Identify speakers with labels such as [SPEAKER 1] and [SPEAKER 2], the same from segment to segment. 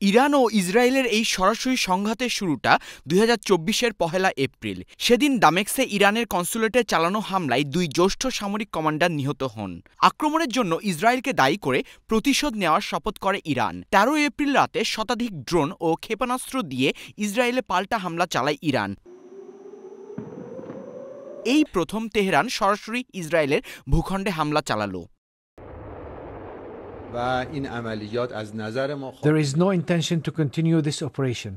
[SPEAKER 1] Iran ও ইসরায়েলের এই সরাসরি সংঘাতের শুরুটা ২০২৪-এর ১লা এপ্রিল। সেদিন দামেস্কে ইরানের কনস্যুলেটে চালানো হামলায় ২ জ্যেষ্ঠ সামরিক কমান্ডার নিহত হন। আক্রমণের জন্য ইসরায়েলকে দায়ী করে প্রতিশোধ নেওয়ার শপথ করে ইরান। ১৩ এপ্রিল রাতে শতাধিক ড্রোন ও ক্ষেপণাস্ত্র দিয়ে ইসরায়েলে পাল্টা হামলা চালায় ইরান। এই প্রথম তেহরান সরাসরি ইসরায়েলের ভূখণ্ডে হামলা চালালো।
[SPEAKER 2] There is no intention to continue this operation,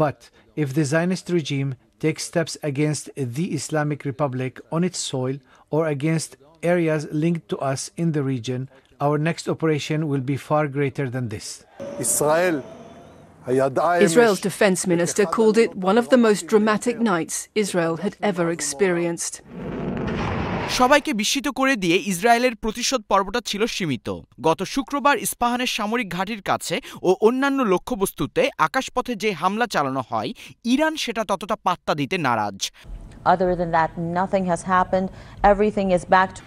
[SPEAKER 2] but if the Zionist regime takes steps against the Islamic Republic on its soil or against areas linked to us in the region, our next operation will be far greater than this.
[SPEAKER 3] Israel's defense minister called it one of the most dramatic nights Israel had ever experienced.
[SPEAKER 1] সবাইকে বিস্মিত করে দিয়ে ইসরায়েলের প্রতিশোধ পর্বটা ছিল সীমিত। গত শুক্রবার ইস্পাহানের সামরিক ঘাঁটির কাছে ও অন্যান্য লক্ষ্যবস্তুতে আকাশপথে যে হামলা চালানো হয়, ইরান সেটা ততটা পাত্তা দিতে নারাজ।
[SPEAKER 4] Other than that, nothing has happened. Everything is back to...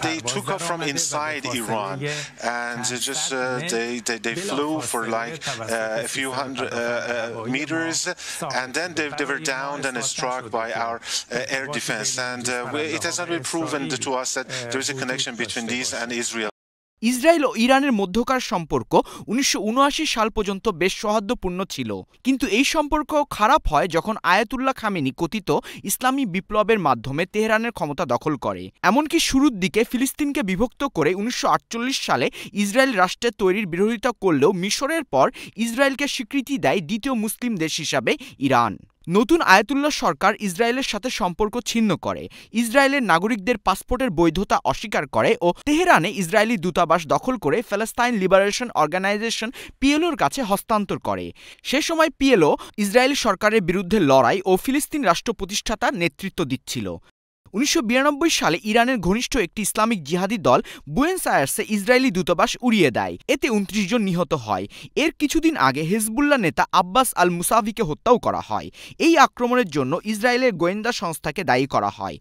[SPEAKER 5] They took off from inside Iran and they flew for like a few hundred meters, and then they were downed and struck by our air defense. And it has not been proven to us that there is a connection between these and Israel.
[SPEAKER 1] Israel ও ইরানের মধ্যকার সম্পর্ক ১৯৭৯ সাল পর্যন্ত বেশ সৌহার্দ্যপূর্ণ ছিল, কিন্তু এই সম্পর্ক খারাপ হয় যখন আয়াতুল্লাহ খামেনি কথিত ইসলামী বিপ্লবের মাধ্যমে তেহরানের ক্ষমতা দখল করে। এমনকি শুরুর দিকে ফিলিস্তিনকে বিভক্ত করে ১৯৪৮ সালে ইসরায়েল রাষ্ট্রের তৈরির বিরোধিতা করলেও মিশরের পর ইসরায়েলকে স্বীকৃতি দেয় দ্বিতীয় মুসলিম দেশ হিসাবে ইরান। নতুন আয়াতুল্লাহ সরকার ইসরায়েলের সাথে সম্পর্ক ছিন্ন করে, ইসরায়েলের নাগরিকদের পাসপোর্টের বৈধতা অস্বীকার করে ও তেহরানে ইসরায়েলি দূতাবাস দখল করে প্যালেস্টাইন লিবারেশন অর্গানাইজেশন পিএলওর কাছে হস্তান্তর করে। সে সময় পিএলও ইসরায়েলি সরকারের বিরুদ্ধে লড়াই ও ফিলিস্তিন রাষ্ট্র প্রতিষ্ঠাতার নেতৃত্ব দিচ্ছিল। ১৯৯২ সালে ইরানের ঘনিষ্ঠ একটি ইসলামিক জিহাদি দল বুয়েন্স আয়ার্সে ইসরায়েলি দূতাবাস উড়িয়ে দেয়। এতে ২৯ জন নিহত হয়। এর কিছুদিন আগে হিজবুল্লাহ নেতা আব্বাস আল মুসাভিকে হত্যাও করা হয়। এই আক্রমণের জন্য ইসরায়েলের গোয়েন্দা সংস্থাকে দায়ী করা হয়।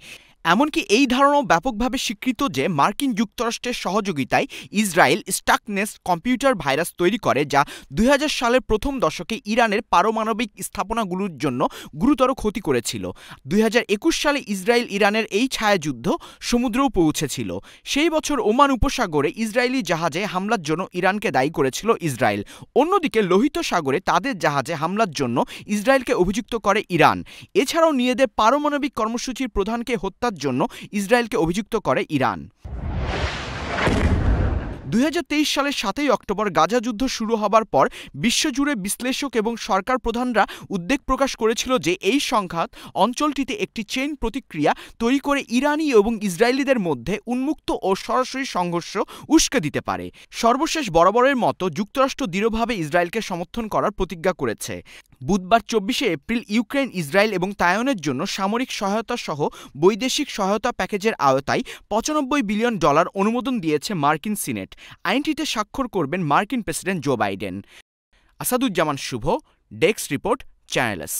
[SPEAKER 1] এমনকি এই ধারণাও ব্যাপকভাবে স্বীকৃত যে মার্কিন যুক্তরাষ্ট্রের সহযোগিতায় ইসরায়েল স্টাকনেস কম্পিউটার ভাইরাস তৈরি করে, যা ২০০০ সালের প্রথম দশকে ইরানের পারমাণবিক স্থাপনাগুলোর জন্য গুরুতর ক্ষতি করেছিল। ২০২১ সালে ইসরায়েল ইরানের এই ছায়াযুদ্ধ সমুদ্রেও পৌঁছেছিল। সেই বছর ওমান উপসাগরে ইসরায়েলি জাহাজে হামলার জন্য ইরানকে দায়ী করেছিল ইসরায়েল। অন্যদিকে লোহিত সাগরে তাদের জাহাজে হামলার জন্য ইসরায়েলকে অভিযুক্ত করে ইরান। এছাড়াও নিয়েদের পারমাণবিক কর্মসূচির প্রধানকে হত্যার জন্য ইসরায়েলকে অভিযুক্ত করে ইরান। ২০২৩ সালের ৭ই অক্টোবর গাজা যুদ্ধ শুরু হবার পর বিশ্বজুড়ে বিশ্লেষক এবং সরকার প্রধানরা উদ্বেগ প্রকাশ করেছিল যে এই সংঘাত অঞ্চলটিতে একটি চেইন প্রতিক্রিয়া তৈরি করে ইরানি এবং ইসরায়েলিদের মধ্যে উন্মুক্ত ও সরাসরি সংঘর্ষ উস্কে দিতে পারে। সর্বশেষ বরাবরের মতো যুক্তরাষ্ট্র দৃঢ়ভাবে ইসরায়েলকে সমর্থন করার প্রতিজ্ঞা করেছে। বুধবার ২৪শে এপ্রিল ইউক্রেন, ইসরায়েল এবং তাইওয়ানের জন্য সামরিক সহায়তা সহ বৈদেশিক সহায়তা প্যাকেজের আওতায় $৯৫ বিলিয়ন অনুমোদন দিয়েছে মার্কিন সিনেট। আইনটিতে স্বাক্ষর করবেন মার্কিন প্রেসিডেন্ট জো বাইডেন। আসাদুজ্জামান শুভ, ডেস্ক রিপোর্ট, চ্যানেল এস।